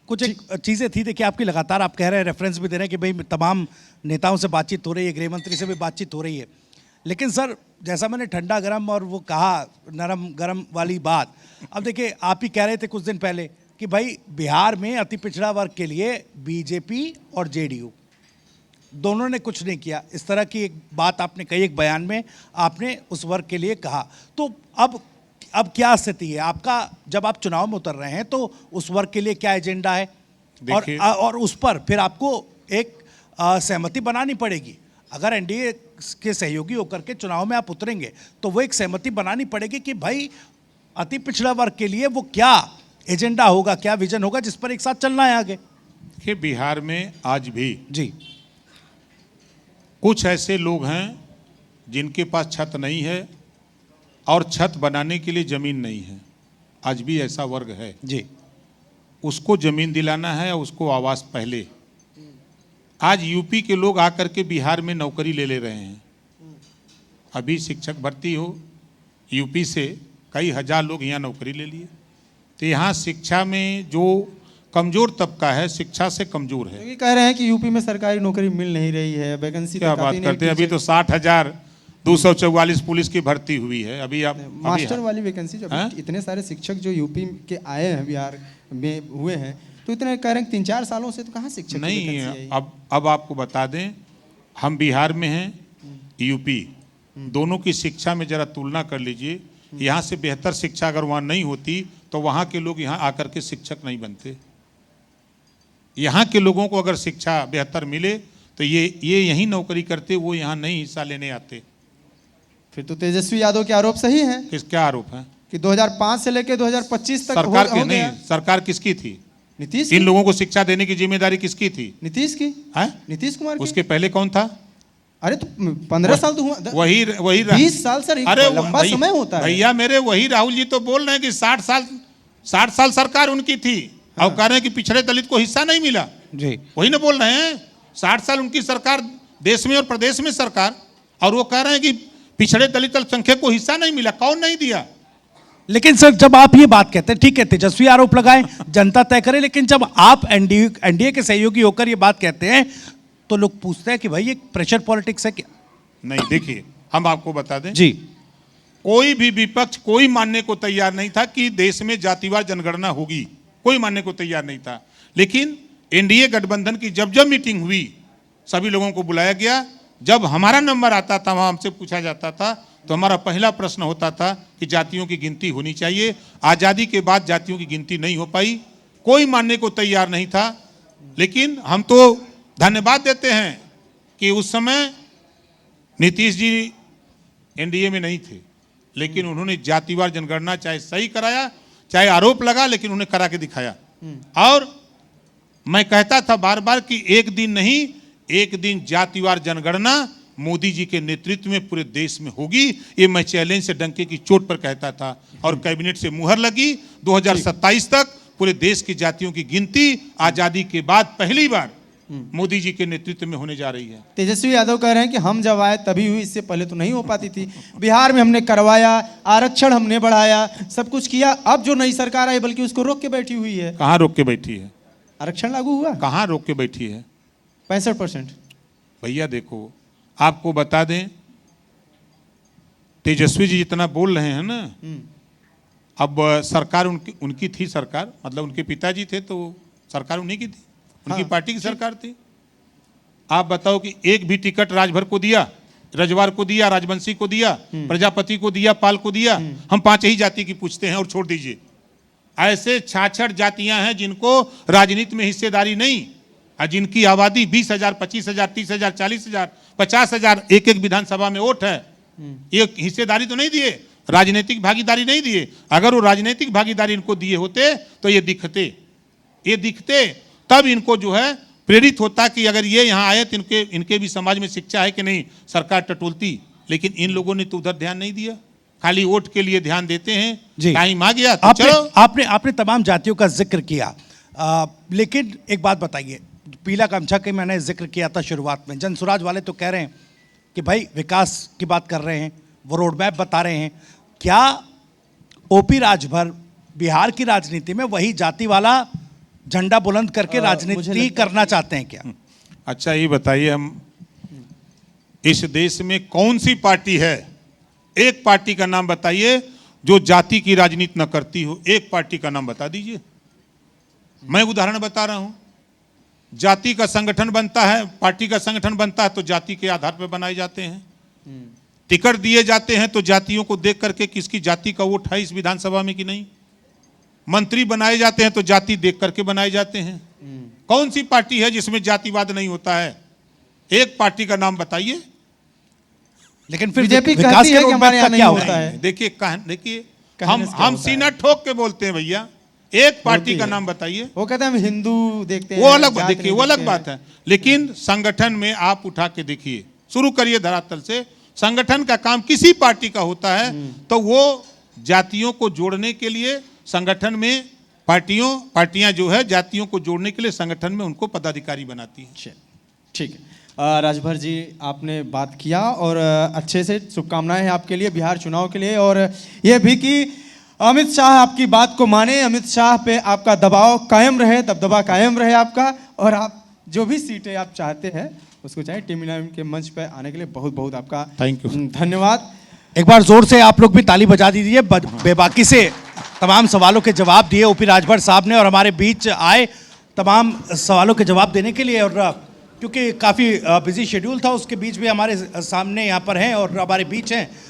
कुछ एक चीज़ें थी, देखिए आपकी लगातार आप कह रहे हैं, रेफरेंस भी दे रहे हैं कि भाई तमाम नेताओं से बातचीत हो रही है, गृह मंत्री से भी बातचीत हो रही है, लेकिन सर जैसा मैंने ठंडा गरम और वो कहा नरम गरम वाली बात, अब देखिए आप ही कह रहे थे कुछ दिन पहले कि भाई बिहार में अति पिछड़ा वर्ग के लिए बीजेपी और जेडीयू दोनों ने कुछ नहीं किया, इस तरह की एक बात आपने कही, एक बयान में आपने उस वर्ग के लिए कहा। तो अब क्या स्थिति है आपका, जब आप चुनाव में उतर रहे हैं तो उस वर्ग के लिए क्या एजेंडा है, और उस पर फिर आपको एक सहमति बनानी पड़ेगी। अगर एनडीए के सहयोगी होकर के चुनाव में आप उतरेंगे तो वो एक सहमति बनानी पड़ेगी कि भाई अति पिछड़ा वर्ग के लिए वो क्या एजेंडा होगा, क्या विजन होगा जिस पर एक साथ चलना है आगे। देखिए बिहार में आज भी जी कुछ ऐसे लोग हैं जिनके पास छत नहीं है और छत बनाने के लिए जमीन नहीं है, आज भी ऐसा वर्ग है जी। उसको जमीन दिलाना है, उसको आवास पहले। आज यूपी के लोग आकर के बिहार में नौकरी ले रहे हैं। अभी शिक्षक भर्ती हो, यूपी से कई हजार लोग यहाँ नौकरी ले लिए। तो यहाँ शिक्षा में जो कमजोर तबका है, शिक्षा से कमजोर है। ये कह रहे हैं कि यूपी में सरकारी नौकरी मिल नहीं रही है, वैकेंसी क्या बात करते हैं, अभी तो 60,244 पुलिस की भर्ती हुई है। अभी आप मास्टर वाली वैकेंसी जो इतने सारे शिक्षक जो यूपी के आए हैं बिहार में हुए हैं, तो इतने कह रहे हैं 3-4 सालों से तो कहाँ शिक्षक नहीं है। अब आपको बता दें, हम बिहार में हैं, यूपी, दोनों की शिक्षा में जरा तुलना कर लीजिए। यहाँ से बेहतर शिक्षा अगर वहाँ नहीं होती तो वहाँ के लोग यहाँ आकर के शिक्षक नहीं बनते। यहाँ के लोगों को अगर शिक्षा बेहतर मिले तो ये यहीं नौकरी करते, वो यहाँ नहीं हिस्सा लेने आते। फिर तो तेजस्वी यादव के आरोप सही है। क्या आरोप है? कि 2005 से लेकर 2025 तक सरकार के नहीं, सरकार किसकी थी? नीतीश। इन लोगों को शिक्षा देने की जिम्मेदारी किसकी थी? नीतीश की है, नीतीश कुमार की। उसके पहले कौन था? अरे तो 15 साल तो हुआ, वही 20 साल सर, अरे लंबा समय होता है भैया मेरे। वही राहुल जी तो बोल रहे हैं कि 60 साल सरकार उनकी थी। और कह रहे हैं कि पिछड़े दलित को हिस्सा नहीं मिला जी। वही ना बोल रहे हैं, 60 साल उनकी सरकार, देश में और प्रदेश में सरकार, और वो कह रहे हैं कि पिछड़े दलित अल्पसंख्यक को हिस्सा नहीं मिला। कौन नहीं दिया? लेकिन सर जब आप ये बात कहते हैं, ठीक है तेजस्वी आरोप लगाएं, जनता तय करे, लेकिन जब आप एनडीए के सहयोगी होकर ये बात कहते हैं तो लोग पूछते हैं कि भाई ये प्रेशर पॉलिटिक्स है क्या? नहीं, देखिए हम आपको बता दें जी, कोई भी विपक्ष कोई मानने को तैयार नहीं था कि देश में जातिवार जनगणना होगी, कोई मानने को तैयार नहीं था। लेकिन एनडीए गठबंधन की जब मीटिंग हुई, सभी लोगों को बुलाया गया। जब हमारा नंबर आता था, वहां हमसे पूछा जाता था, तो हमारा पहला प्रश्न होता था कि जातियों की गिनती होनी चाहिए। आज़ादी के बाद जातियों की गिनती नहीं हो पाई, कोई मानने को तैयार नहीं था। लेकिन हम तो धन्यवाद देते हैं कि उस समय नीतीश जी एनडीए में नहीं थे, लेकिन उन्होंने जातिवार जनगणना चाहे सही कराया, चाहे आरोप लगा, लेकिन उन्हें करा के दिखाया। और मैं कहता था बार बार कि एक दिन नहीं, एक दिन जातिवार जनगणना मोदी जी के नेतृत्व में पूरे देश में होगी। ये मैं चैलेंज से डंके की चोट पर कहता था, और कैबिनेट से मुहर लगी। 2027 तक पूरे देश की जातियों की गिनती आजादी के बाद पहली बार मोदी जी के नेतृत्व में होने जा रही है। तेजस्वी यादव कह रहे हैं कि हम जब आए तभी हुई, इससे पहले तो नहीं हो पाती थी। बिहार में हमने करवाया, आरक्षण हमने बढ़ाया, सब कुछ किया। अब जो नई सरकार आई बल्कि उसको रोक के बैठी हुई है। कहाँ रोक के बैठी है? आरक्षण लागू हुआ, कहाँ रोक के बैठी है? 65%। भैया देखो, आपको बता दें, तेजस्वी जी जितना बोल रहे हैं ना, अब सरकार उनकी थी, सरकार मतलब उनके पिताजी थे तो सरकार उन्हीं की थी, उनकी पार्टी की सरकार थी। आप बताओ कि एक भी टिकट राजभर को दिया, रजवार को दिया, राजवंशी को दिया, प्रजापति को दिया, पाल को दिया? हम 5 ही जाति की पूछते हैं और छोड़ दीजिए। ऐसे 66 जातियां हैं जिनको राजनीति में हिस्सेदारी नहीं, और जिनकी आबादी 20,000, 25,000, 30,000, 40,000, 50,000 एक विधानसभा में वोट है। ये हिस्सेदारी तो नहीं दिए, राजनीतिक भागीदारी नहीं दिए। अगर वो राजनीतिक भागीदारी इनको दिए होते तो ये दिखते, तब इनको जो है प्रेरित होता कि अगर ये यहाँ आए तो इनके भी समाज में शिक्षा है कि नहीं, सरकार टटोलती। लेकिन इन लोगों ने तो उधर ध्यान नहीं दिया, खाली वोट के लिए ध्यान देते हैं। टाइम आ गया तो चलो। आपने तमाम जातियों का जिक्र किया, लेकिन एक बात बताइए, पीला गमछा के मैंने जिक्र किया था शुरुआत में। जनसुराज वाले तो कह रहे हैं कि भाई विकास की बात कर रहे हैं, वो रोड मैप बता रहे हैं। क्या ओपी राजभर बिहार की राजनीति में वही जाति वाला झंडा बुलंद करके मुझे राजनीति लगता है करना चाहते हैं क्या? अच्छा ये बताइए, हम इस देश में कौन सी पार्टी है, एक पार्टी का नाम बताइए जो जाति की राजनीति न करती हो। एक पार्टी का नाम बता दीजिए। मैं उदाहरण बता रहा हूं। जाति का संगठन बनता है, पार्टी का संगठन बनता है तो जाति के आधार पर बनाए जाते हैं। टिकट दिए जाते हैं तो जातियों को देख करके किसकी जाति का वोट है इस विधानसभा में कि नहीं। मंत्री बनाए जाते हैं तो जाति देख करके बनाए जाते हैं। कौन सी पार्टी है जिसमें जातिवाद नहीं होता है? एक पार्टी का नाम बताइए। लेकिन फिर बीजेपी विकास कहती के है कि रोड हमारे मैप यहाँ का नहीं क्या होता होगा? है। देखिए कहने हम से क्या होता सीना है? ठोक के बोलते हैं भैया, एक पार्टी होती का है। नाम बताइए। वो कहते हैं हम हिंदू देखते हैं, वो अलग बात, जात देखिए नहीं वो अलग देखते बात हैं। है। लेकिन संगठन में आप उठा के देखिए, शुरू करिए धरातल से। संगठन का काम किसी पार्टी का होता है तो वो जातियों को जोड़ने के लिए संगठन में पार्टियां जो है जातियों को जोड़ने के लिए संगठन में उनको पदाधिकारी बनाती हैं। चलिए, ठीक है। राजभर जी, आपने बात किया और अच्छे से शुभकामनाएं हैं आपके लिए बिहार चुनाव के लिए, और ये भी कि अमित शाह आपकी बात को माने, अमित शाह पे आपका दबाव कायम रहे, दबदबा कायम रहे आपका, और आप जो भी सीटें आप चाहते हैं उसको चाहे। टीम 11 के मंच पे आने के लिए बहुत बहुत आपका थैंक यू। धन्यवाद। एक बार जोर से आप लोग भी ताली बजा दीजिए। बेबाकी से तमाम सवालों के जवाब दिए ओपी राजभर साहब ने, और हमारे बीच आए तमाम सवालों के जवाब देने के लिए। और क्योंकि काफ़ी बिजी शेड्यूल था उसके बीच भी हमारे सामने यहाँ पर हैं और हमारे बीच हैं।